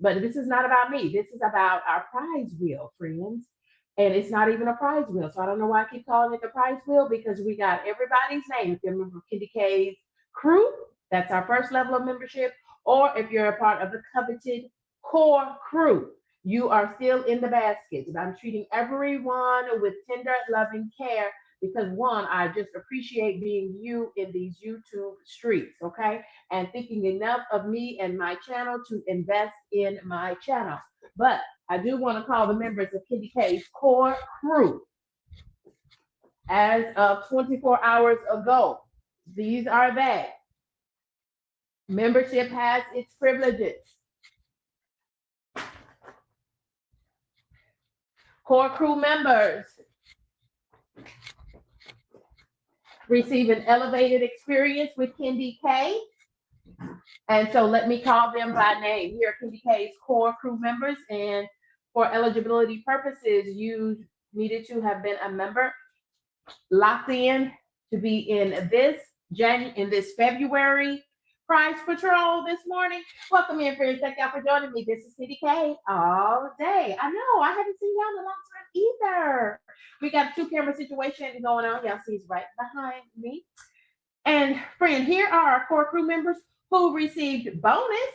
But this is not about me. This is about our prize wheel, friends. And it's not even a prize wheel. So I don't know why I keep calling it the prize wheel, because we got everybody's name. If you're a member of Candy K's crew, that's our first level of membership. Or if you're a part of the coveted core crew, you are still in the basket. I'm treating everyone with tender, loving care because one, I just appreciate being you in these YouTube streets, okay? And thinking enough of me and my channel to invest in my channel. But I do want to call the members of Candy K's core crew as of 24 hours ago. These are they. Membership has its privileges. Core crew members receive an elevated experience with Candy K. And so let me call them by name. Here are Candy K's core crew members. And for eligibility purposes, you needed to have been a member locked in to be in this February Prize Patrol this morning. Welcome in, friends. Thank y'all for joining me. This is Candy K all day. I know I haven't seen y'all in a long time either. We got a 2-camera situation going on. Y'all see it's right behind me. And friend, here are our core crew members who received bonus.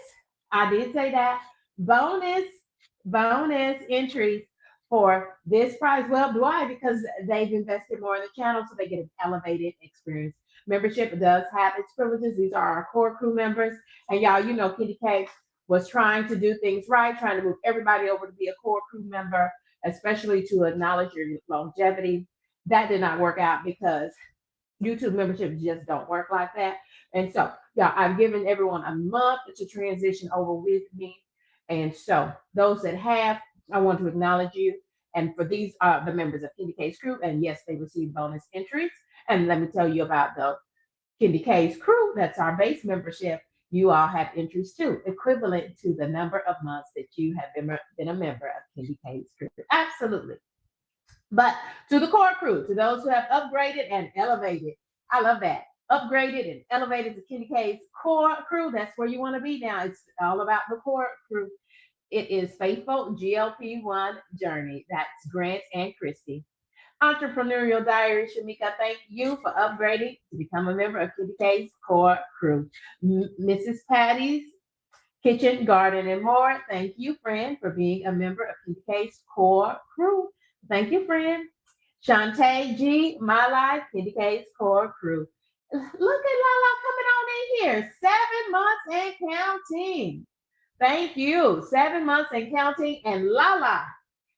I did say that bonus entries for this prize. Well, why? Because they've invested more in the channel, so they get an elevated experience. Membership does have its privileges. These are our core crew members. And y'all, you know, Kitty K was trying to do things right, trying to move everybody over to be a core crew member, especially to acknowledge your longevity. That did not work out because YouTube memberships just don't work like that. And so, yeah, I've given everyone a month to transition over with me. And so, those that have, I want to acknowledge you. And for these are the members of Candy K's crew. And yes, they receive bonus entries. And let me tell you about the Candy K's crew. That's our base membership. You all have entries too, equivalent to the number of months that you have been a member of Candy K's crew. Absolutely. But to the core crew, to those who have upgraded and elevated, I love that. Upgraded and elevated to Candy K's core crew. That's where you want to be now. It's all about the core crew. It is Faithful GLP-1 Journey. That's Grant and Christy. Entrepreneurial Diary, Shamika, thank you for upgrading to become a member of Candy K's core crew. Mrs. Patty's Kitchen, Garden, and More, thank you, friend, for being a member of Candy K's core crew. Thank you, friend. Shantae G, My Life, Candy K's core crew. Look at Lala coming on in here. 7 months and counting. Thank you. 7 months and counting. And Lala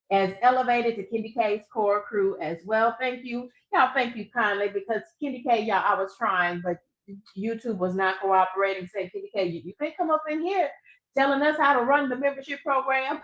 as elevated to Candy K's core crew as well. Thank you. Y'all, thank you kindly because Candy K, y'all, I was trying, but YouTube was not cooperating. Saying, Candy K, you can't come up in here telling us how to run the membership program.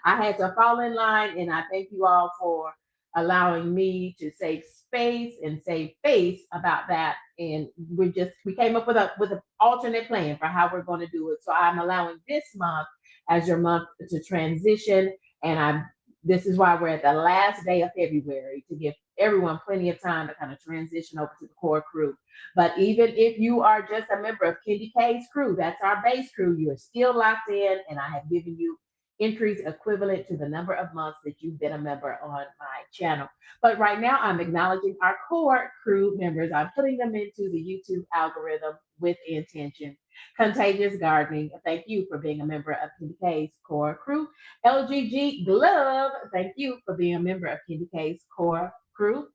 I had to fall in line, and I thank you all for allowing me to save space and save face about that. And we came up with an alternate plan for how we're going to do it. So I'm allowing this month as your month to transition, and this is why we're at the last day of February to give everyone plenty of time to kind of transition over to the core crew. But even if you are just a member of Candy K's crew, that's our base crew, you are still locked in, and I have given you entries equivalent to the number of months that you've been a member on my channel. But right now, I'm acknowledging our core crew members. I'm putting them into the YouTube algorithm with intention. Contagious Gardening, thank you for being a member of Candy K's core crew. LGG Glove, thank you for being a member of Candy K's core crew.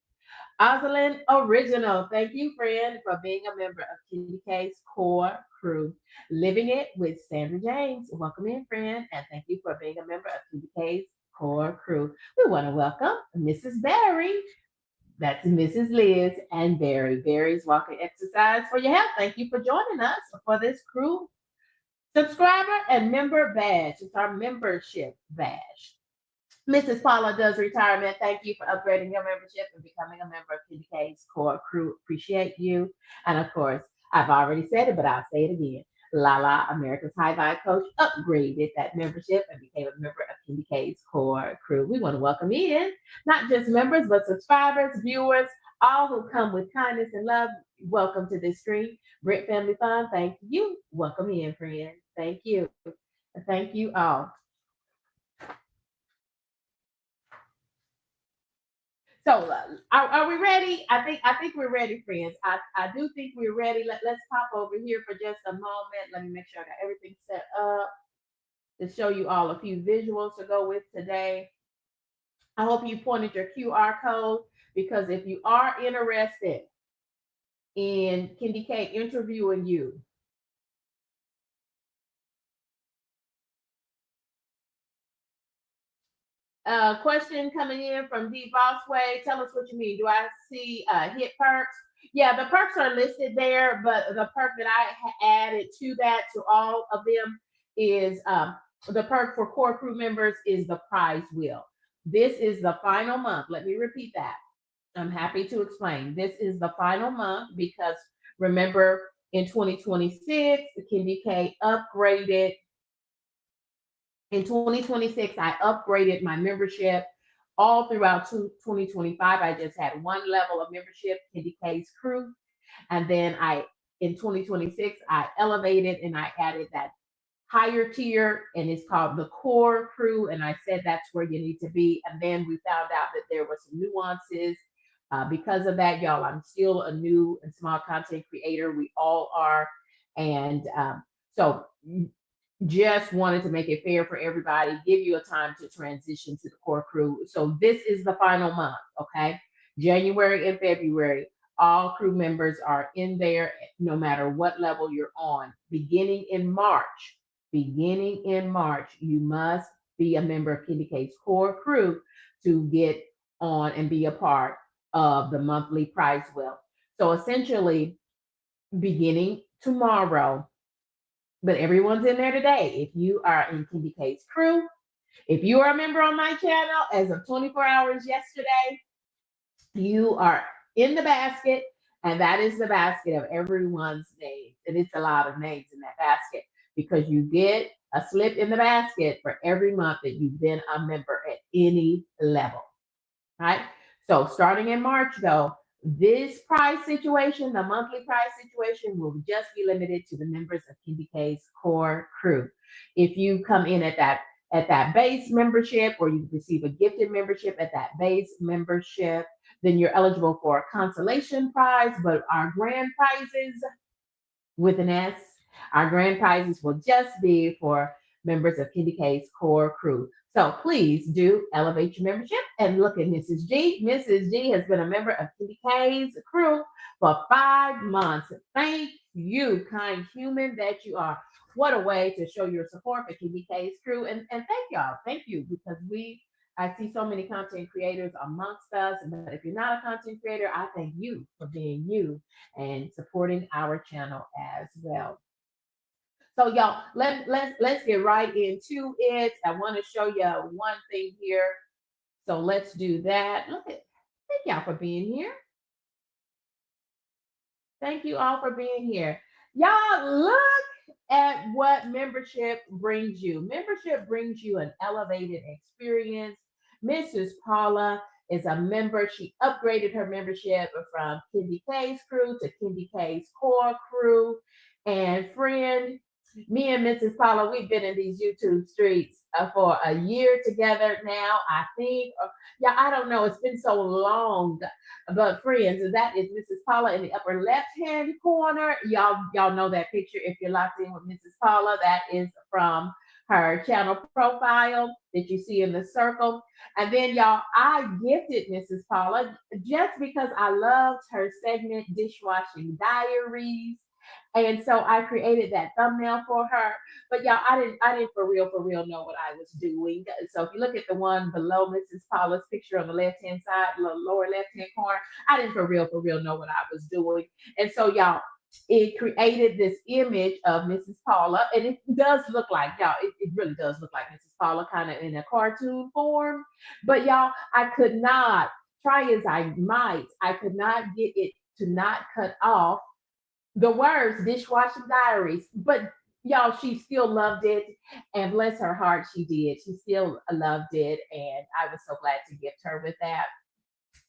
Oslin Original, thank you, friend, for being a member of Candy K's core crew. Living It with Sandra James, welcome in, friend, and thank you for being a member of Candy K's core crew. We want to welcome Mrs. Barry. That's Mrs. Liz and Barry. Barry's Walking Exercise for Your Health. Thank you for joining us for this crew subscriber and member badge. It's our membership badge. Mrs. Paula does retirement. Thank you for upgrading your membership and becoming a member of Candy K's core crew. Appreciate you. And of course, I've already said it, but I'll say it again. Lala, America's High Vibe Coach, upgraded that membership and became a member of Candy K's core crew. We want to welcome in not just members, but subscribers, viewers, all who come with kindness and love. Welcome to this stream. Brent Family Fun, thank you. Welcome in, friend. Thank you. Thank you all. So are we ready? I think we're ready, friends. I do think we're ready. Let's pop over here for just a moment. Let me make sure I got everything set up to show you all a few visuals to go with today. I hope you pointed your QR code because if you are interested in Kindy K interviewing you, question coming in from D Bossway. Tell us what you mean. Do I see hit perks? Yeah, the perks are listed there, but the perk that I added to that to all of them is the perk for core crew members is the prize wheel. This is the final month. Let me repeat that. I'm happy to explain. This is the final month because remember in 2026, Kindy K upgraded. In 2026, I upgraded my membership all throughout 2025. I just had one level of membership, Kindy K's crew. And then in 2026, I elevated and I added that higher tier and it's called the core crew. And I said that's where you need to be. And then we found out that there were some nuances. Because of that, y'all, I'm still a new and small content creator. We all are. And so just wanted to make it fair for everybody, give you a time to transition to the core crew. So this is the final month, okay? January and February, all crew members are in there no matter what level you're on. Beginning in March, you must be a member of Kindy K's core crew to get on and be a part of the monthly prize wheel. So essentially, beginning tomorrow, but everyone's in there today. If you are in Kindy K's crew, if you are a member on my channel as of 24 hours yesterday, you are in the basket, and that is the basket of everyone's names. And it's a lot of names in that basket because you get a slip in the basket for every month that you've been a member at any level. Right? So starting in March, though, this prize situation, the monthly prize situation, will just be limited to the members of Kindy K's core crew. If you come in at that base membership, or you receive a gifted membership at that base membership, then you're eligible for a consolation prize. But our grand prizes with an S, our grand prizes will just be for members of Kindy K's core crew. So please do elevate your membership and look at Mrs. G. Mrs. G has been a member of Kindy K's crew for 5 months. Thank you, kind human that you are. What a way to show your support for Kindy K's crew. And thank y'all. Thank you, because I see so many content creators amongst us. But if you're not a content creator, I thank you for being you and supporting our channel as well. So y'all, let's get right into it. I want to show you one thing here. So let's do that. Thank y'all for being here. Thank you all for being here. Y'all, look at what membership brings you. Membership brings you an elevated experience. Mrs. Paula is a member. She upgraded her membership from Kindy K's crew to Kindy K's core crew. And friend, me and Mrs. Paula, we've been in these YouTube streets for a year together now, I think. Yeah, I don't know. It's been so long. But friends, that is Mrs. Paula in the upper left-hand corner. Y'all know that picture if you're locked in with Mrs. Paula. That is from her channel profile that you see in the circle. And then y'all, I gifted Mrs. Paula just because I loved her segment, Dishwashing Diaries. And so I created that thumbnail for her. But y'all, I didn't for real know what I was doing. So if you look at the one below Mrs. Paula's picture on the left-hand side, lower left-hand corner, I didn't for real know what I was doing. And so y'all, it created this image of Mrs. Paula, and it does look like, y'all, it really does look like Mrs. Paula, kind of in a cartoon form. But y'all, I could not, try as I might, I could not get it to not cut off the words Dishwashing Diaries. But y'all, she still loved it, and bless her heart, she did. She still loved it, and I was so glad to gift her with that,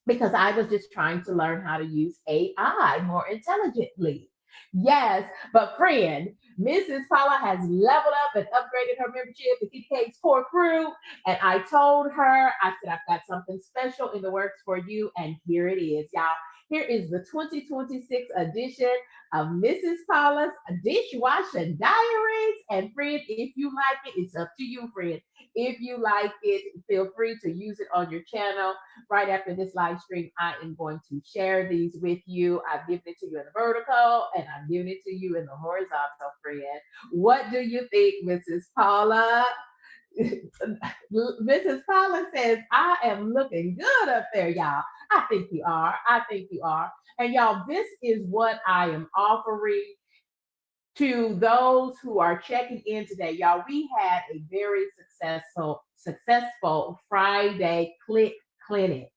because I was just trying to learn how to use AI more intelligently. Yes, but friend, Mrs. Paula has leveled up and upgraded her membership to KDK's core crew. And I told her, I said, I've got something special in the works for you. And here it is, y'all. Here is the 2026 edition of Mrs. Paula's Dishwasher Diaries. And friend, if you like it, it's up to you, friend. If you like it, feel free to use it on your channel. Right after this live stream, I am going to share these with you. I've given it to you in the vertical and I'm giving it to you in the horizontal, friend. What do you think, Mrs. Paula? Mrs. Paula says, I am looking good up there, y'all. I think you are. I think you are. And y'all, this is what I am offering to those who are checking in today. Y'all, we had a very successful Friday Click Clinic.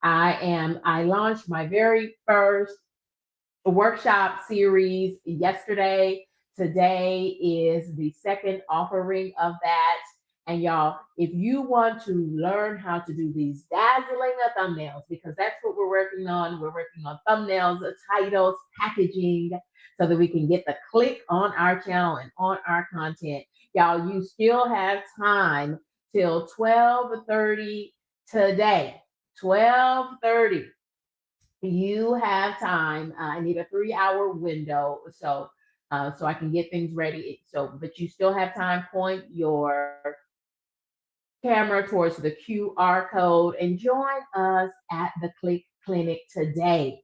I launched my very first workshop series yesterday. Today is the second offering of that. And y'all, if you want to learn how to do these dazzling thumbnails, because that's what we're working on thumbnails, titles, packaging, so that we can get the click on our channel and on our content. Y'all, you still have time till 12:30 today. 12:30. You have time. I need a 3-hour window, so I can get things ready. But you still have time. Point your camera towards the QR code and join us at the Click Clinic today.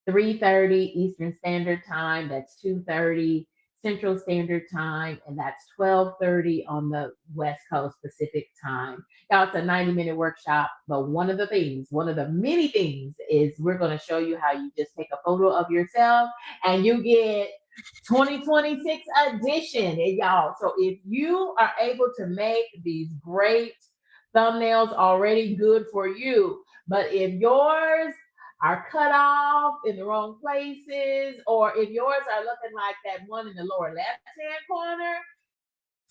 3:30 Eastern Standard Time. That's 2:30 Central Standard Time, and that's 12:30 on the West Coast Pacific Time. Y'all, it's a 90-minute workshop, but one of the many things is we're going to show you how you just take a photo of yourself and you get 2026 edition, and y'all. So if you are able to make these great thumbnails, already good for you. But if yours are cut off in the wrong places, or if yours are looking like that one in the lower left-hand corner,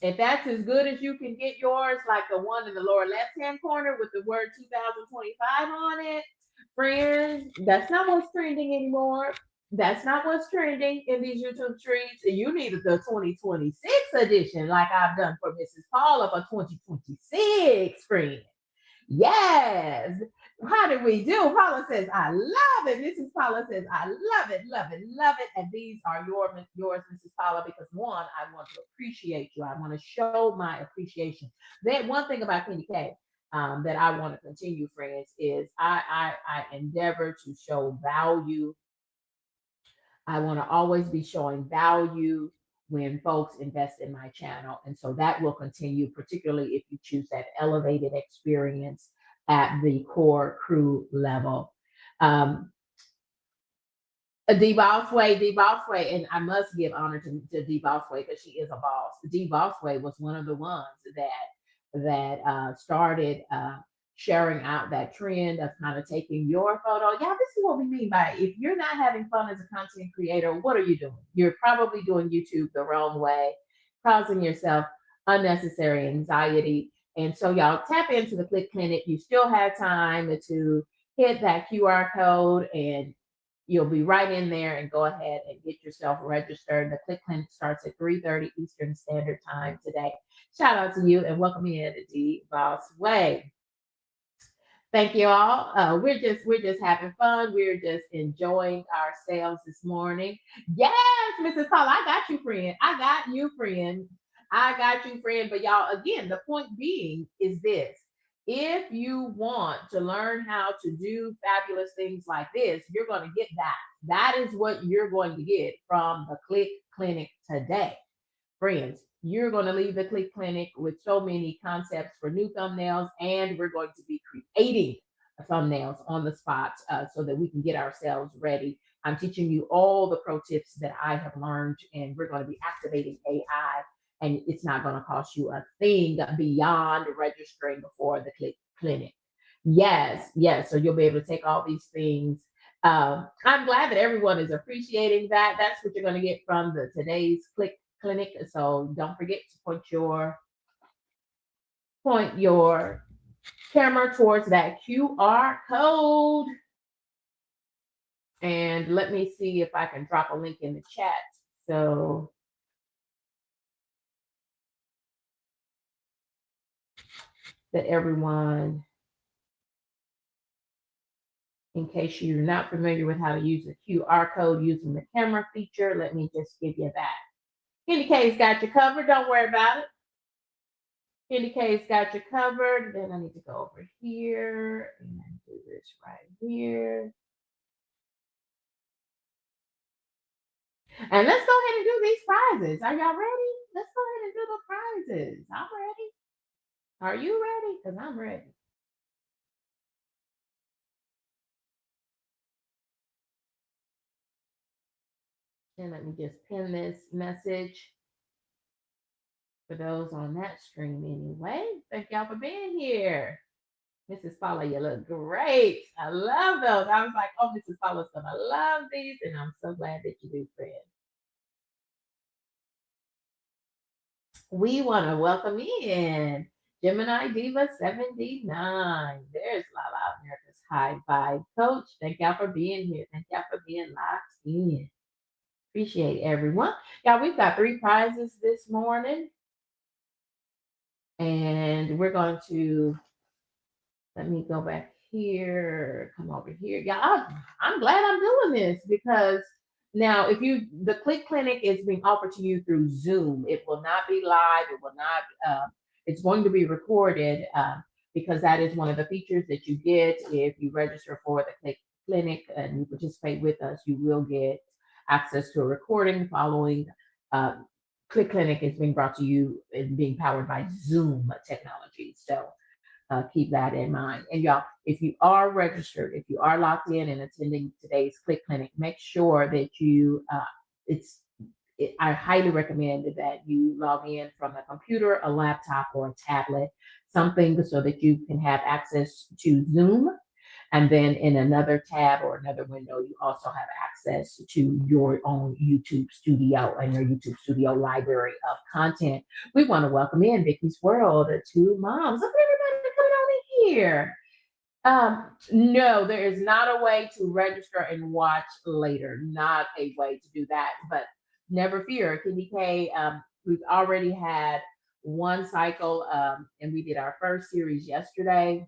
if that's as good as you can get yours, like the one in the lower left-hand corner with the word 2025 on it, friends, that's not what's trending anymore. That's not what's trending in these YouTube streets. You needed the 2026 edition, like I've done for Mrs. Paula for 2026, friend. Yes. How did we do? Paula says, I love it. Mrs. Paula says, I love it, love it, love it. And these are yours, Mrs. Paula, because one, I want to appreciate you. I want to show my appreciation. That one thing about Candy K that I want to continue, friends, is I endeavor to show value. I want to always be showing value when folks invest in my channel. And so that will continue, particularly if you choose that elevated experience at the core crew level. D Bossway, and I must give honor to D Bossway because she is a boss. D Bossway was one of the ones that started sharing out that trend of kind of taking your photo. Yeah, this is what we mean by if you're not having fun as a content creator, what are you doing? You're probably doing YouTube the wrong way, causing yourself unnecessary anxiety. And so y'all tap into the Click Clinic. You still have time to hit that QR code and you'll be right in there and go ahead and get yourself registered. The Click Clinic starts at 3:30 Eastern Standard Time today. Shout out to you and welcome in to D Boss Way. Thank you all. We're just having fun. We're just enjoying ourselves this morning. Yes, Mrs. Paula, I got you, friend. I got you, friend. I got you, friend. But y'all, again, the point being is this. If you want to learn how to do fabulous things like this, you're going to get that. That is what you're going to get from the Click Clinic today. Friends, you're going to leave the Click Clinic with so many concepts for new thumbnails, and we're going to be creating thumbnails on the spot so that we can get ourselves ready. I'm teaching you all the pro tips that I have learned, and we're going to be activating AI, and it's not going to cost you a thing beyond registering before the Click Clinic. Yes, yes. So you'll be able to take all these things. I'm glad that everyone is appreciating that. That's what you're going to get from today's Click Clinic. So don't forget to point your camera towards that QR code. And let me see if I can drop a link in the chat so that everyone, in case you're not familiar with how to use the QR code using the camera feature, let me just give you that. Candy K's got you covered. Don't worry about it. Candy K's got you covered. Then I need to go over here and do this right here. And let's go ahead and do these prizes. Are y'all ready? Let's go ahead and do the prizes. I'm ready. Are you ready? Because I'm ready. And let me just pin this message for those on that stream anyway. Thank y'all for being here. Mrs. Paula, you look great. I love those. I was like, oh, Mrs. Paula's gonna love these, and I'm so glad that you do, friend. We want to welcome in Gemini Diva 79. There's Lala, America's High Vibe Coach. Thank y'all for being here. Thank y'all for being locked in. Appreciate everyone. Y'all, we've got 3 prizes this morning. And we're going to, let me go back here, come over here. Yeah, I'm glad I'm doing this because now the Click Clinic is being offered to you through Zoom. It will not be live. It will not, it's going to be recorded because that is one of the features that you get if you register for the Click Clinic and you participate with us. You will get access to a recording following. Click Clinic is being brought to you and being powered by Zoom technology. So keep that in mind. And y'all, if you are registered, if you are locked in and attending today's Click Clinic, make sure that I highly recommend that you log in from a computer, a laptop, or a tablet, something so that you can have access to Zoom. And then in another tab or another window, you also have access to your own YouTube studio and your YouTube studio library of content. We want to welcome in Vicky's World, 2 moms. Look at everybody coming on in here. No, there is not a way to register and watch later. Not a way to do that. But never fear, Candy K. We've already had 1 cycle, and we did our first series yesterday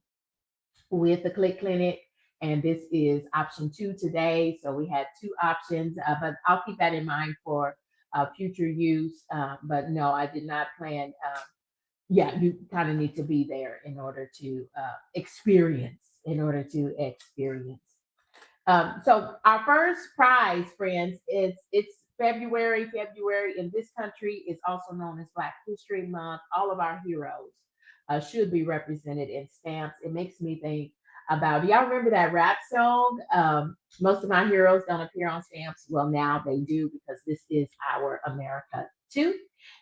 with the Click Clinic, and this is option 2 today. So we had 2 options, but I'll keep that in mind for future use. But no, I did not plan. Yeah, you kind of need to be there in order to experience. So our first prize, friends, it's February. February in this country is also known as Black History Month. All of our heroes should be represented in stamps. It makes me think about, y'all remember that rap song? Most of my heroes don't appear on stamps. Well, now they do because this is our America too.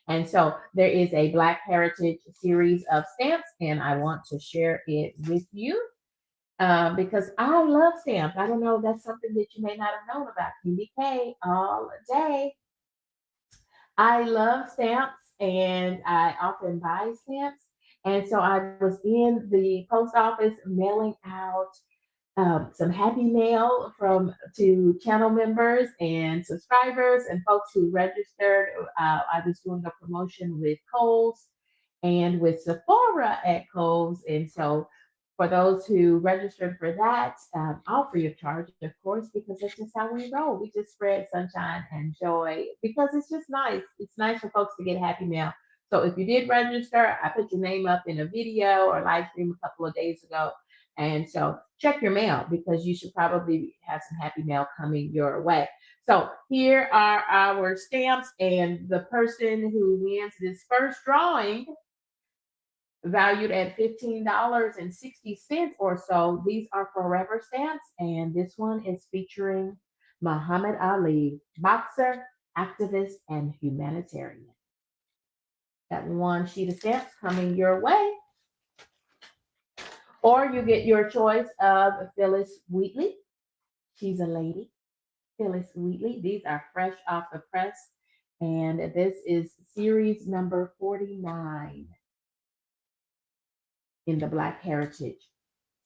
And so there is a Black Heritage series of stamps, and I want to share it with you because I love stamps. I don't know, that's something that you may not have known about Candy K all day. I love stamps and I often buy stamps. And so I was in the post office mailing out some happy mail to channel members and subscribers and folks who registered. I was doing a promotion with Kohl's and with Sephora at Kohl's, and so for those who registered for that, all free of charge, of course, because that's just how we roll. We just spread sunshine and joy because it's just nice. It's nice for folks to get happy mail. So if you did register, I put your name up in a video or live stream a couple of days ago. And so check your mail because you should probably have some happy mail coming your way. So here are our stamps, and the person who wins this first drawing, valued at $15.60 or so. These are forever stamps, and this one is featuring Muhammad Ali, boxer, activist, and humanitarian. That 1 sheet of stamps coming your way. Or you get your choice of Phyllis Wheatley. She's a lady. Phyllis Wheatley. These are fresh off the press, and this is series number 49 in the Black Heritage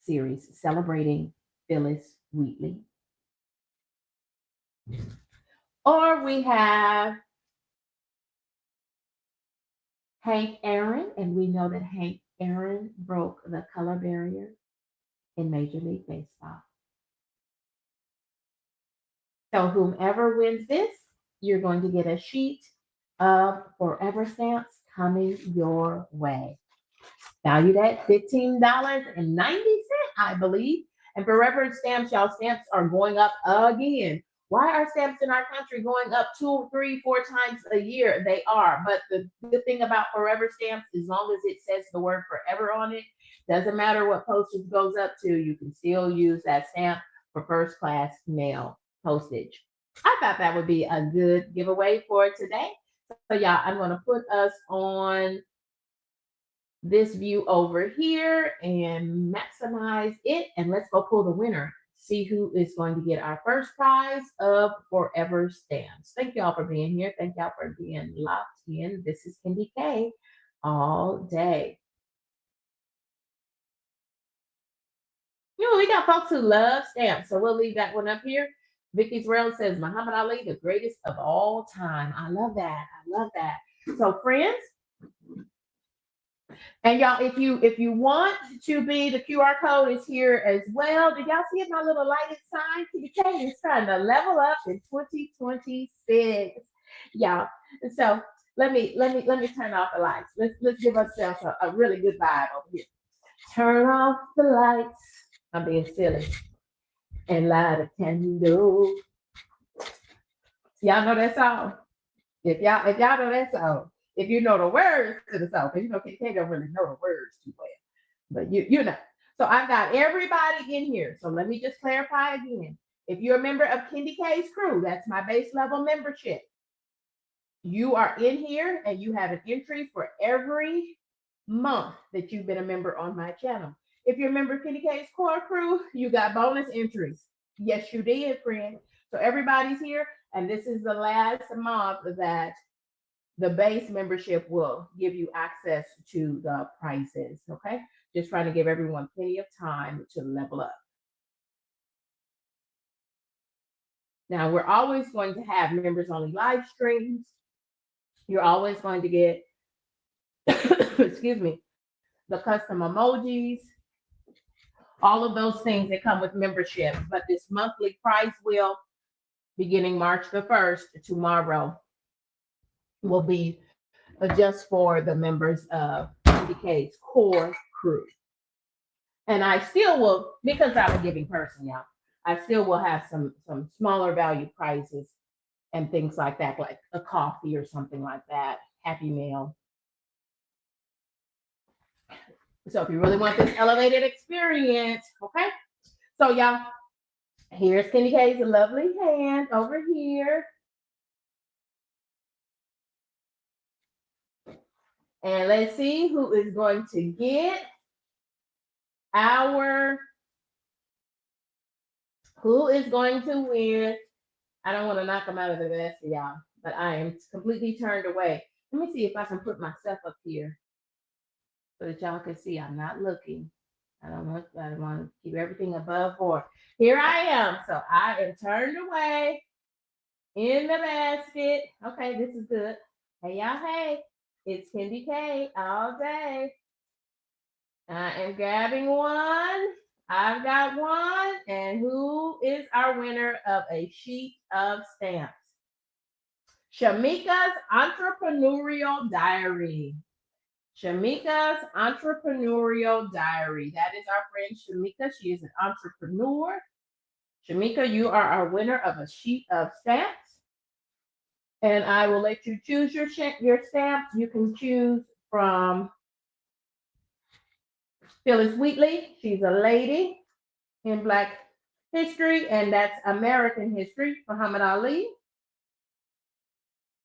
series, celebrating Phyllis Wheatley. Or we have Hank Aaron, and we know that Hank Aaron broke the color barrier in Major League Baseball. So whomever wins this, you're going to get a sheet of forever stamps coming your way. Valued at $15.90, I believe. And forever stamps, y'all, stamps are going up again. Why are stamps in our country going up 2, 3, 4 times a year? They are. But the good thing about forever stamps, as long as it says the word forever on it, doesn't matter what postage goes up to, you can still use that stamp for first class mail postage. I thought that would be a good giveaway for today. So y'all, I'm going to put us on this view over here and maximize it. And let's go pull the winner. See who is going to get our first prize of forever stamps. Thank y'all for being here. Thank y'all for being locked in. This is Candy K all day. You know, we got folks who love stamps, so we'll leave that one up here. Vicky's Rail says Muhammad Ali, the greatest of all time. I love that. I love that. So, friends, and y'all, if you want to be, the QR code is here as well. Did y'all see my little lighted sign? TK is trying to level up in 2026, y'all. So let me turn off the lights. Let's give ourselves a really good vibe over here. Turn off the lights. I'm being silly. And light a candle. Y'all know that song? If y'all know that song, if you know the words to the song, because you know KK don't really know the words too well, but you know. So I've got everybody in here. So let me just clarify again. If you're a member of Candy K's crew, that's my base level membership. You are in here and you have an entry for every month that you've been a member on my channel. If you're a member of Candy K's core crew, you got bonus entries. Yes, you did, friend. So everybody's here, and this is the last month that the base membership will give you access to the prizes. Okay, just trying to give everyone plenty of time to level up. Now, we're always going to have members only live streams. You're always going to get, excuse me, the custom emojis, all of those things that come with membership. But this monthly prize wheel, beginning March the 1st, tomorrow, will be just for the members of MDK's core crew. And I still will, because I'm a giving person, y'all, I still will have some smaller value prizes and things like that, like a coffee or something like that, Happy Meal. So if you really want this elevated experience, okay? So y'all, here's Candy K's lovely hand over here. And let's see who is going to get who is going to win. I don't want to knock them out of the vest, y'all, but I am completely turned away. Let me see if I can put myself up here so that y'all can see I'm not looking. I want to keep everything above board. Here I am. So I am turned away in the basket. Okay, this is good. Hey, y'all, hey. It's Candy K all day. I am grabbing one. I've got one. And who is our winner of a sheet of stamps? Shamika's Entrepreneurial Diary. Shamika's Entrepreneurial Diary. That is our friend Shamika. She is an entrepreneur. Shamika, you are our winner of a sheet of stamps. And I will let you choose your stamps. You can choose from Phyllis Wheatley. She's a lady in Black history, and that's American history. Muhammad Ali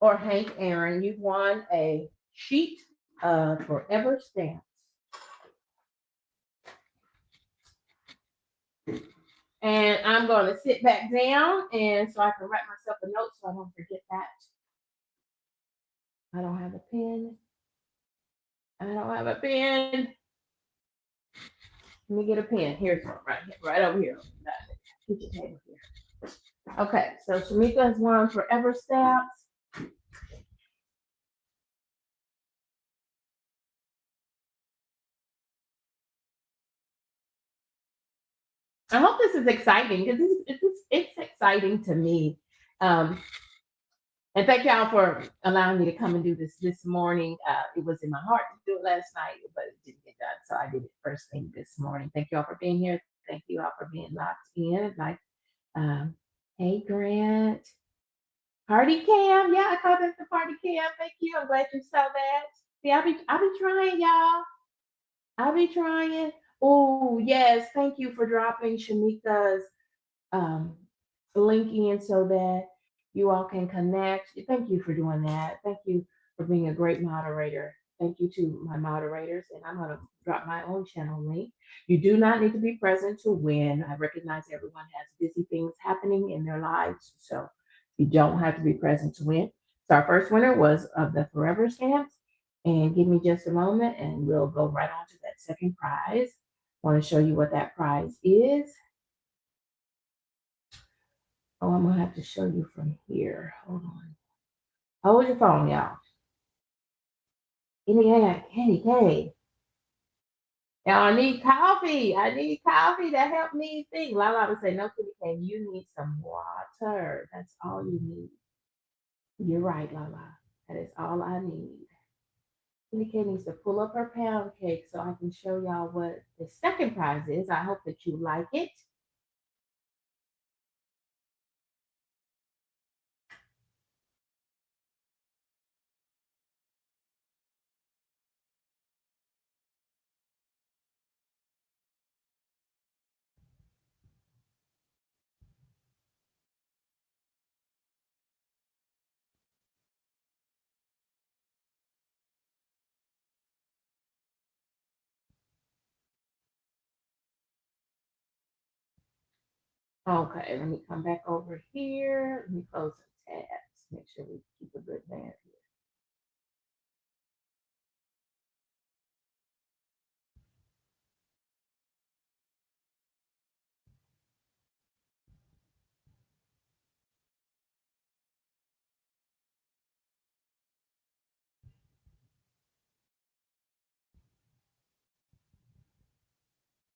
or Hank Aaron. You've won a sheet of forever stamps. And I'm going to sit back down and so I can write myself a note so I don't forget that. I don't have a pen. I don't have a pen. Let me get a pen. Here's one right over here. Get your table here. Okay, so Shamika has won Forever Steps. I hope this is exciting because it's exciting to me. Um, and thank y'all for allowing me to come and do this morning. It was in my heart to do it last night, but it didn't get done. So I did it first thing this morning. Thank y'all for being here. Thank you all for being locked in. Like, um, hey Grant, party cam. Yeah, I called it the party cam. Thank you. I'm glad you saw that. See, I be trying, y'all. I be trying. Oh yes, thank you for dropping Shamika's um, link in so that you all can connect. Thank you for doing that. Thank you for being a great moderator. Thank you to my moderators. And I'm going to drop my own channel link. You do not need to be present to win. I recognize everyone has busy things happening in their lives. So you don't have to be present to win. So our first winner was of the Forever Stamps. And give me just a moment and we'll go right on to that second prize. I want to show you what that prize is. Oh, I'm gonna have to show you from here. Hold on. Hold your phone, y'all. Kenny K. Y'all, I need coffee. I need coffee to help me think. Lala would say, no, Kenny K, you need some water. That's all you need. You're right, Lala. That is all I need. Kenny K needs to pull up her pound cake so I can show y'all what the second prize is. I hope that you like it. Okay, let me come back over here. Let me close the tabs. Make sure we keep a good band here.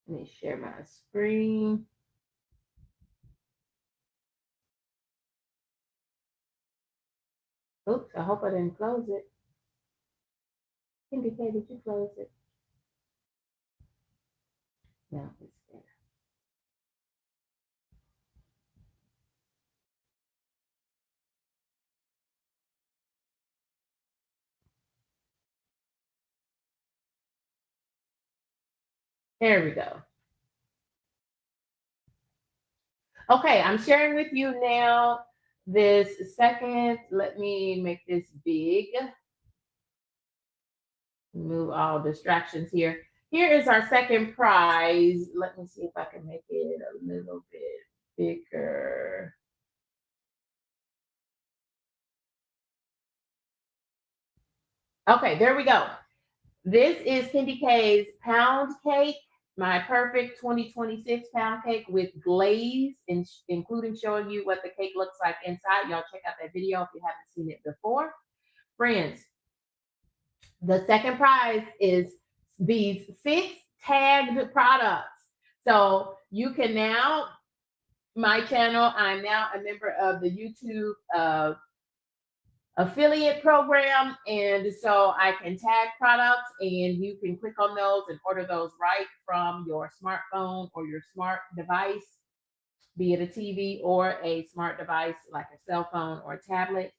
Let me share my screen. Oops, I hope I didn't close it. Indicate, did you close it? No, it's there. There we go. Okay, I'm sharing with you now this second. Let me make this big. Remove all distractions here. Here is our second prize. Let me see if I can make it a little bit bigger. Okay, there we go. This is Kendi K's pound cake, my perfect 2026 pound cake with glaze, including showing you what the cake looks like inside. Y'all check out that video if you haven't seen it before. Friends, the second prize is these 6 tagged products. So you can now, my channel, I'm now a member of the YouTube affiliate program, and so I can tag products and you can click on those and order those right from your smartphone or your smart device, be it a TV or a smart device like a cell phone or a tablet.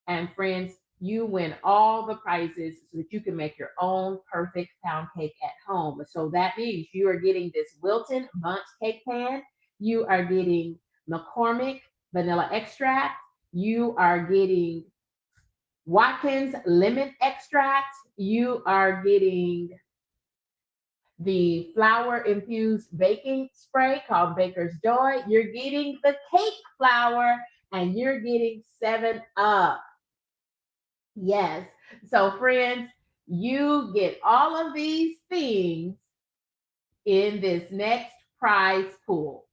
And friends, you win all the prizes so that you can make your own perfect pound cake at home. So that means you are getting this Wilton Bundt cake pan, you are getting McCormick vanilla extract, you are getting Watkins lemon extract, you are getting the flour infused baking spray called Baker's Joy. You're getting the cake flour and you're getting 7-Up. Yes. So, friends, you get all of these things in this next prize pool.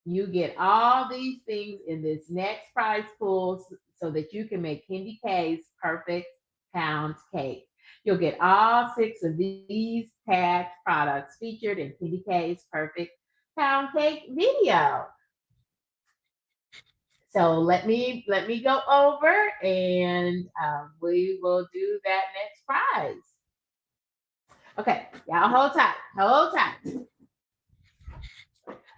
You get all these things in this next prize pool so that you can make Candy K's perfect pound cake. You'll get all 6 of these tagged products featured in Candy K's perfect pound cake video. So let me go over and we will do that next prize. Okay, y'all hold tight, hold tight.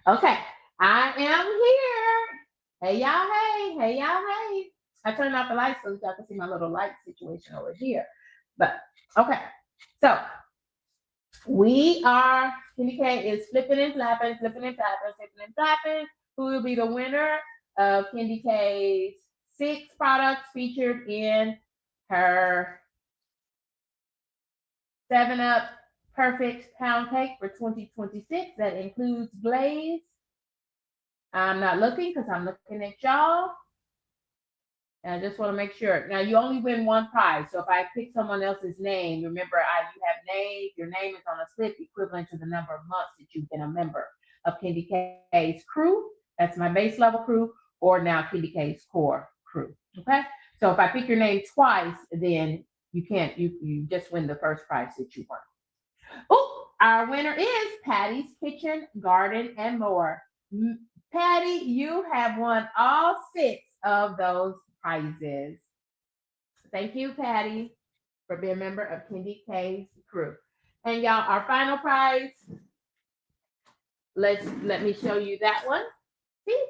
Okay, I am here. Hey y'all, hey y'all, hey. I turned off the lights so y'all can see my little light situation over here. But okay, so we are, Candy K is flipping and flapping, flipping and flapping, flipping and flapping. Who will be the winner of Candy K's 6 products featured in her 7-Up Perfect Pound Cake for 2026 that includes glaze. I'm not looking because I'm looking at y'all. And I just want to make sure. Now you only win one prize. So if I pick someone else's name, remember you have names. Your name is on a slip equivalent to the number of months that you've been a member of Candy K's crew. That's my base level crew, or now Candy K's core crew. Okay. So if I pick your name twice, then you can't. You just win the first prize that you won. Oh, our winner is Patty's Kitchen, Garden, and More. Patty, you have won all 6 of those prizes. Thank you, Patty, for being a member of Candy K's crew. And y'all, our final prize. Let me show you that one. See?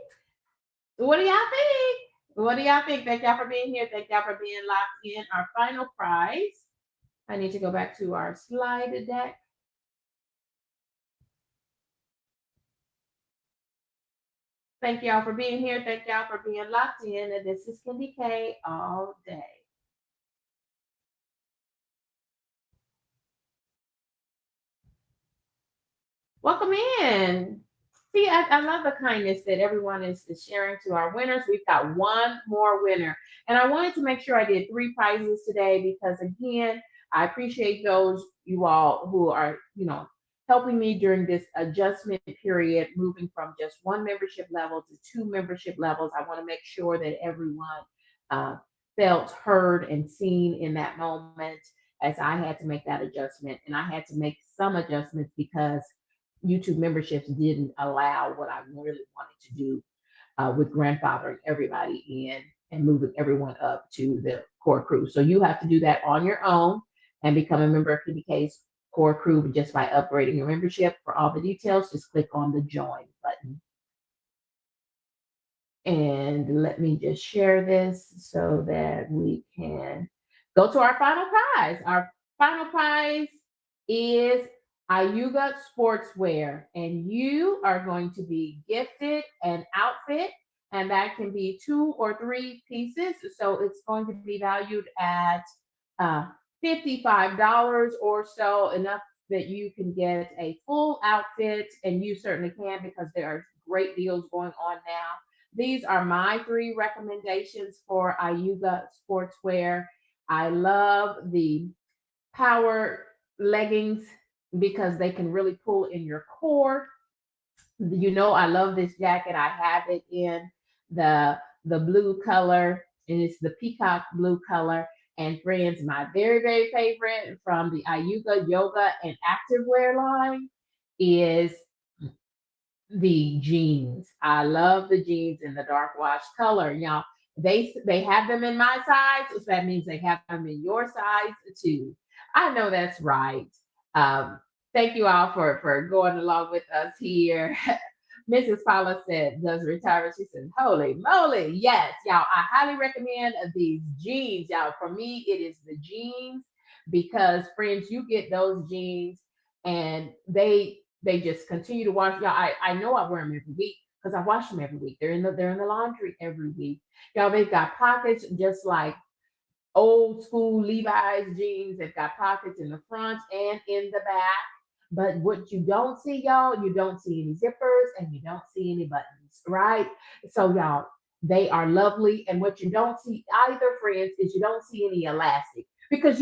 What do y'all think? What do y'all think? Thank y'all for being here. Thank y'all for being locked in. Our final prize. I need to go back to our slide deck. Thank y'all for being here. Thank y'all for being locked in. And this is Candy K all day. Welcome in. See, I love the kindness that everyone is sharing to our winners. We've got one more winner. And I wanted to make sure I did 3 prizes today because, again, I appreciate those you all who are, helping me during this adjustment period, moving from just 1 membership level to 2 membership levels. I want to make sure that everyone felt heard and seen in that moment as I had to make that adjustment. And I had to make some adjustments because YouTube memberships didn't allow what I really wanted to do with grandfathering everybody in and moving everyone up to the core crew. So you have to do that on your own and become a member of PDK's core crew just by upgrading your membership. For all the details, just click on the join button. And let me just share this so that we can go to our final prize. Our final prize is Iuga sportswear, and you are going to be gifted an outfit, and that can be 2 or 3 pieces. So it's going to be valued at $55 or so, enough that you can get a full outfit, and you certainly can because there are great deals going on now. These are my 3 recommendations for Iuga sportswear. I love the power leggings because they can really pull in your core. I love this jacket. I have it in the blue color, and it's the peacock blue color. And friends, my very, very favorite from the Iuga yoga and activewear line is the jeans. I love the jeans in the dark wash color. Y'all, they have them in my size, so that means they have them in your size too. I know that's right. Thank you all for going along with us here. Mrs. Paula said, does retirement? She said, holy moly. Yes, y'all, I highly recommend these jeans. Y'all, for me, it is the jeans because, friends, you get those jeans and they just continue to wash. Y'all, I know I wear them every week because I wash them every week. They're in the laundry every week. Y'all, they've got pockets just like old school Levi's jeans. They've got pockets in the front and in the back. But what you don't see, y'all, you don't see any zippers and you don't see any buttons, right? So, y'all, they are lovely. And what you don't see either, friends, is you don't see any elastic. Because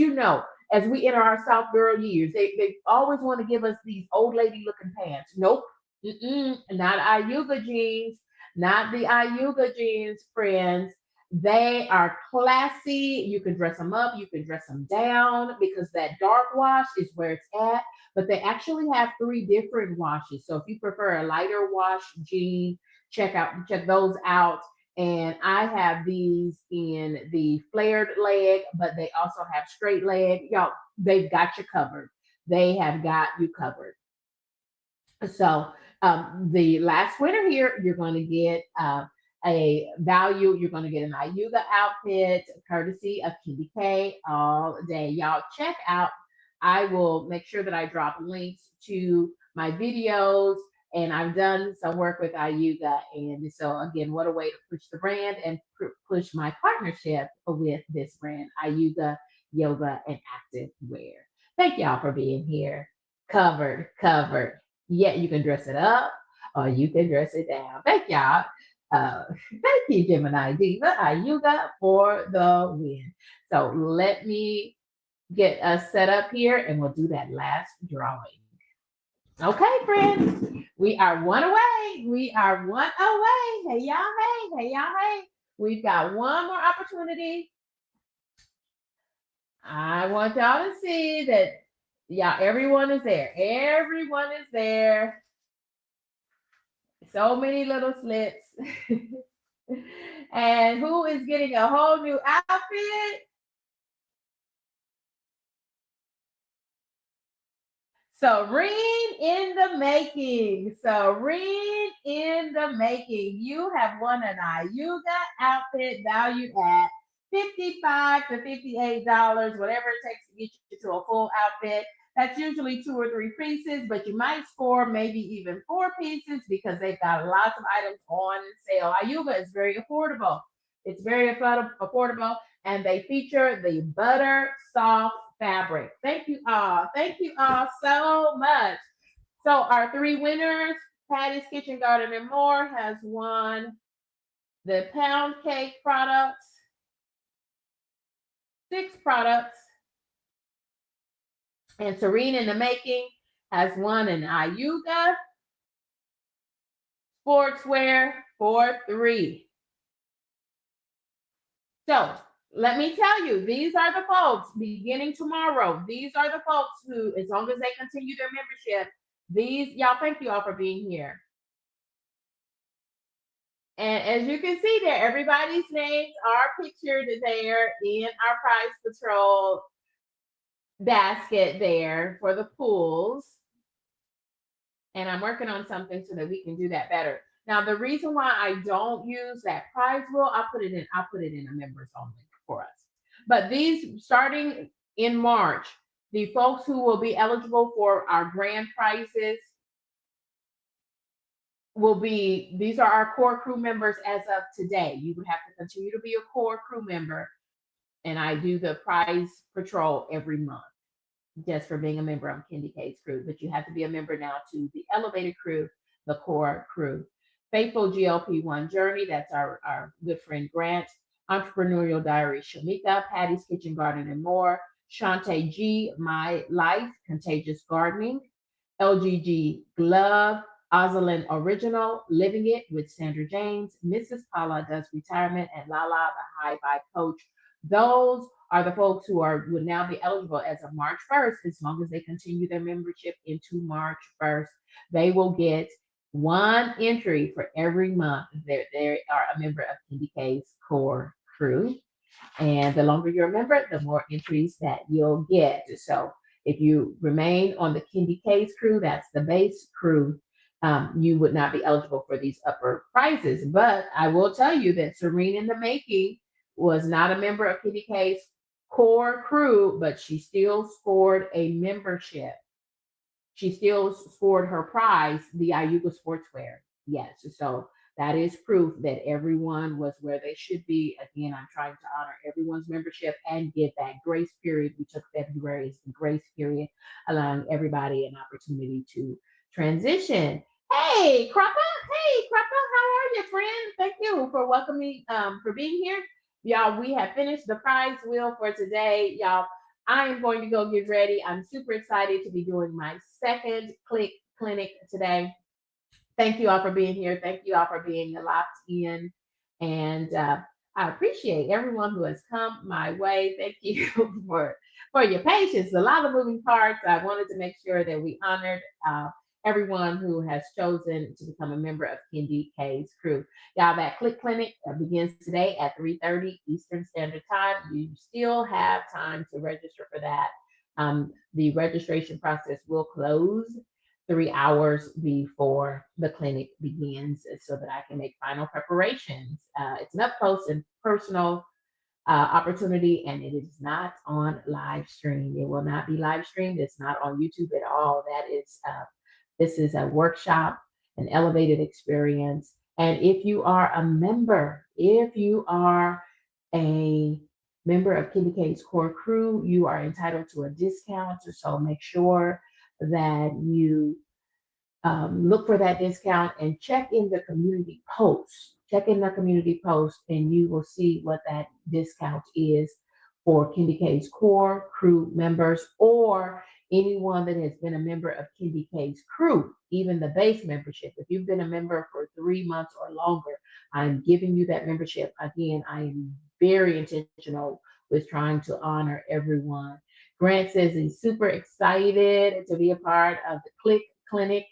as we enter our South girl years, they always want to give us these old lady looking pants. Nope. Not Iuga jeans, not the Iuga jeans, friends. They are classy. You can dress them up, you can dress them down because that dark wash is where it's at. But they actually have three different washes. So if you prefer a lighter wash jean, check those out. And I have these in the flared leg, but they also have straight leg. Y'all, they've got you covered. They have got you covered. So the last winner here, you're going to get a value. You're going to get an Iuga outfit, courtesy of Kitty K all day. Y'all check out. I will make sure that I drop links to my videos. And I've done some work with Iuga. And so, again, what a way to push the brand and push my partnership with this brand, Iuga Yoga and Active Wear. Thank y'all for being here. Covered, covered. Yeah, you can dress it up or you can dress it down. Thank y'all. Thank you, Gemini Diva Iuga, for the win. So let me get us set up here and we'll do that last drawing. Okay, friends, we are one away. We are one away. Hey, y'all, hey, hey, y'all, hey. We've got one more opportunity. I want y'all to see that, yeah, everyone is there. Everyone is there. So many little slits. And who is getting a whole new outfit? Serene in the making. Serene in the making. You have won an Iuga outfit valued at $55 to $58, whatever it takes to get you to a full outfit. That's usually 2 or 3 pieces, but you might score maybe even 4 pieces because they've got lots of items on sale. Iuga is very affordable. It's very affordable, and they feature the butter soft fabric. Thank you all. Thank you all so much. So our 3 winners, Patty's Kitchen Garden and More has won the pound cake products, 6 products, and Serene in the Making has won an Iuga sportswear for 3. So let me tell you, these are the folks beginning tomorrow. These are the folks who, as long as they continue their membership, y'all, thank you all for being here. And as you can see there, everybody's names are pictured there in our Prize Patrol basket there for the pools. And I'm working on something so that we can do that better. Now, the reason why I don't use that prize wheel, I'll put it in a members only for us. But these, starting in March, the folks who will be eligible for our grand prizes these are our core crew members as of today. You would have to continue to be a core crew member. And I do the prize patrol every month just for being a member of Candy K's crew. But you have to be a member now to the elevated crew, the core crew. Faithful GLP-1 Journey, that's our good friend Grant. Entrepreneurial Diary, Shamika. Patty's Kitchen Garden and More. Shantae G, My Life, Contagious Gardening. LGG Glove. Ozalyn Original, Living It with Sandra James. Mrs. Paula Does Retirement, and Lala, the High Vibe Coach. Those are the folks who would now be eligible as of March 1st, as long as they continue their membership into March 1st. They will get 1 entry for every month. They are a member of Candy K's core crew. And the longer you're a member, the more entries that you'll get. So if you remain on the Candy K's crew, that's the base crew, you would not be eligible for these upper prizes. But I will tell you that Serene in the Making was not a member of Kitty K's core crew, but she still scored a membership. She still scored her prize, the Iuga Sportswear. Yes, so that is proof that everyone was where they should be. Again, I'm trying to honor everyone's membership and give that grace period. We took February as the grace period, allowing everybody an opportunity to transition. Hey, Crappa. Hey, Crappa. How are you, friend? Thank you for welcoming, for being here. Y'all, we have finished the prize wheel for today. Y'all, I am going to go get ready. I'm super excited to be doing my second clinic today. Thank you all for being here. Thank you all for being locked in. And I appreciate everyone who has come my way. Thank you for your patience. A lot of moving parts. I wanted to make sure that we honored everyone who has chosen to become a member of Kendi K's crew. Y'all, that Click Clinic begins today at 3:30 Eastern Standard Time. You still have time to register for that. The registration process will close 3 hours before the clinic begins so that I can make final preparations. It's an up close and personal opportunity, and it is not on live stream. It will not be live streamed. It's not on YouTube at all. This is a workshop, an elevated experience. And if you are a member, if you are a member of Kendi K's core crew, you are entitled to a discount. So make sure that you look for that discount and check in the community post. Check in the community post, and you will see what that discount is for Kendi K's core crew members or anyone that has been a member of Kendi K's crew, even the base membership. If you've been a member for 3 months or longer, I'm giving you that membership. Again, I am very intentional with trying to honor everyone. Grant says he's super excited to be a part of the Click Clinic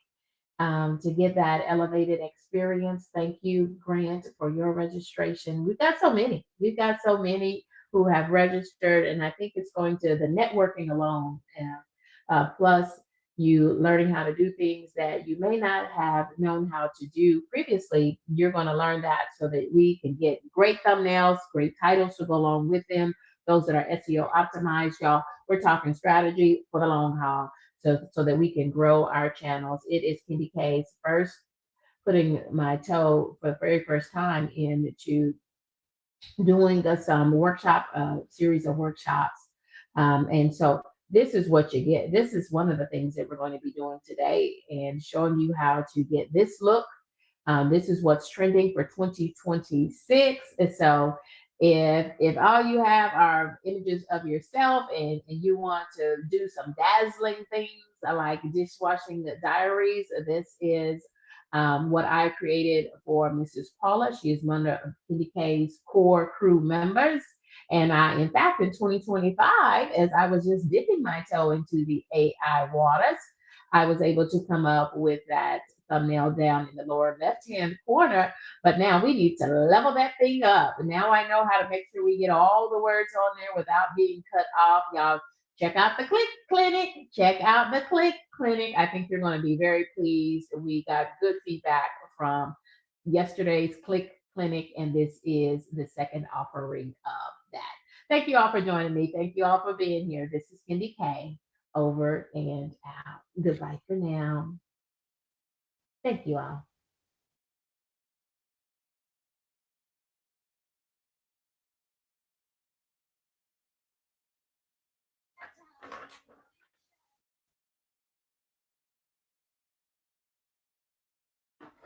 to get that elevated experience. Thank you, Grant, for your registration. We've got so many. We've got so many who have registered, and I think it's going to the networking alone, plus you learning how to do things that you may not have known how to do previously. You're going to learn that so that we can get great thumbnails, great titles to go along with them. Those that are SEO optimized, y'all. We're talking strategy for the long haul so that we can grow our channels. It is Kendi K's first putting my toe for the very first time into doing some workshop, series of workshops. And so this is what you get. This is one of the things that we're going to be doing today and showing you how to get this look. This is what's trending for 2026. And so if all you have are images of yourself and you want to do some dazzling things like dishwashing the diaries, this is what I created for Mrs. Paula. She is one of Kendi K's core crew members. And in fact, in 2025, as I was just dipping my toe into the AI waters, I was able to come up with that thumbnail down in the lower left-hand corner. But now we need to level that thing up. Now I know how to make sure we get all the words on there without being cut off. Y'all check out the Click Clinic. Check out the Click Clinic. I think you're going to be very pleased. We got good feedback from yesterday's Click Clinic, and this is the second offering of that. Thank you all for joining me. Thank you all for being here. This is Kendi K. Over and out. Goodbye for now. Thank you all.